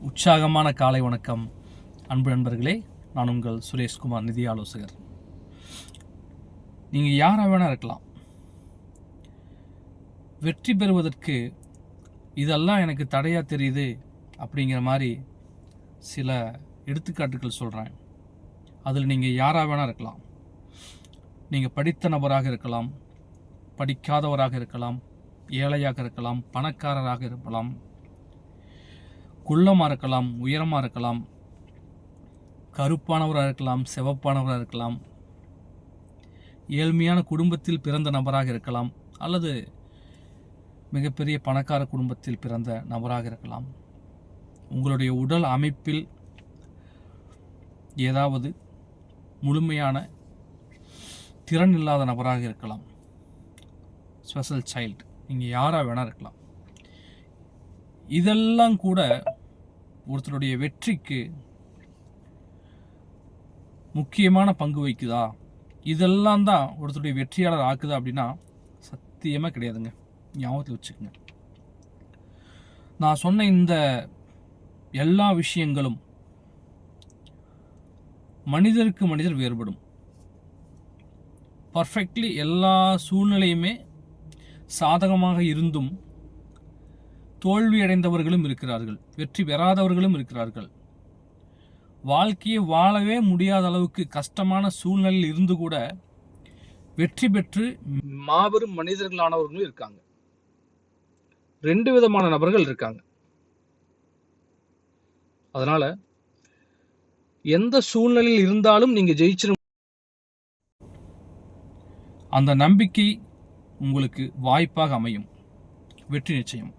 உற்சாகமான காலை வணக்கம் அன்பு நண்பர்களே. நான் உங்கள் சுரேஷ்குமார், நிதி ஆலோசகர். நீங்கள் யாராக வேணா இருக்கலாம். வெற்றி பெறுவதற்கு இதெல்லாம் எனக்கு தடையாக தெரியுது அப்படிங்கிற மாதிரி சில எடுத்துக்காட்டுகள் சொல்கிறேன். அதில் நீங்கள் யாராக வேணா இருக்கலாம். நீங்கள் படித்த நபராக இருக்கலாம், படிக்காதவராக இருக்கலாம், ஏழையாக இருக்கலாம், பணக்காரராக இருக்கலாம், குள்ளமாக இருக்கலாம், உயரமாக இருக்கலாம், கருப்பானவராக இருக்கலாம், சிவப்பானவராக இருக்கலாம், ஏழ்மையான குடும்பத்தில் பிறந்த நபராக இருக்கலாம், அல்லது மிகப்பெரிய பணக்கார குடும்பத்தில் பிறந்த நபராக இருக்கலாம். உங்களுடைய உடல் அமைப்பில் ஏதாவது முழுமையான திறன் இல்லாத நபராக இருக்கலாம். ஸ்பெஷல் சைல்டு, நீங்கள் யாராக வேணா இருக்கலாம். இதெல்லாம் கூட ஒருத்தருடைய வெற்றிக்கு முக்கியமான பங்கு வகிக்குதா? இதெல்லாம் தான் ஒருத்தருடைய வெற்றியாளர் ஆக்குதா அப்படின்னா சத்தியமாக கிடையாதுங்க. ஞாபகத்தில் வச்சுக்கோங்க. நான் சொன்ன இந்த எல்லா விஷயங்களும் மனிதருக்கு மனிதர் வேறுபடும். பர்ஃபெக்ட்லி எல்லா சூழ்நிலையுமே சாதகமாக இருந்தும் தோல்வி அடைந்தவர்களும் இருக்கிறார்கள், வெற்றி பெறாதவர்களும் இருக்கிறார்கள். வாழ்க்கையை வாழவே முடியாத அளவுக்கு கஷ்டமான சூழ்நிலையில் இருந்து கூட வெற்றி பெற்று மாபெரும் மனிதர்களானவர்களும் இருக்காங்க. ரெண்டு விதமான நபர்கள் இருக்காங்க. அதனால எந்த சூழ்நிலையில் இருந்தாலும் நீங்க ஜெயிச்சிடும். அந்த நம்பிக்கை உங்களுக்கு வாய்ப்பாக அமையும். வெற்றி நிச்சயம்.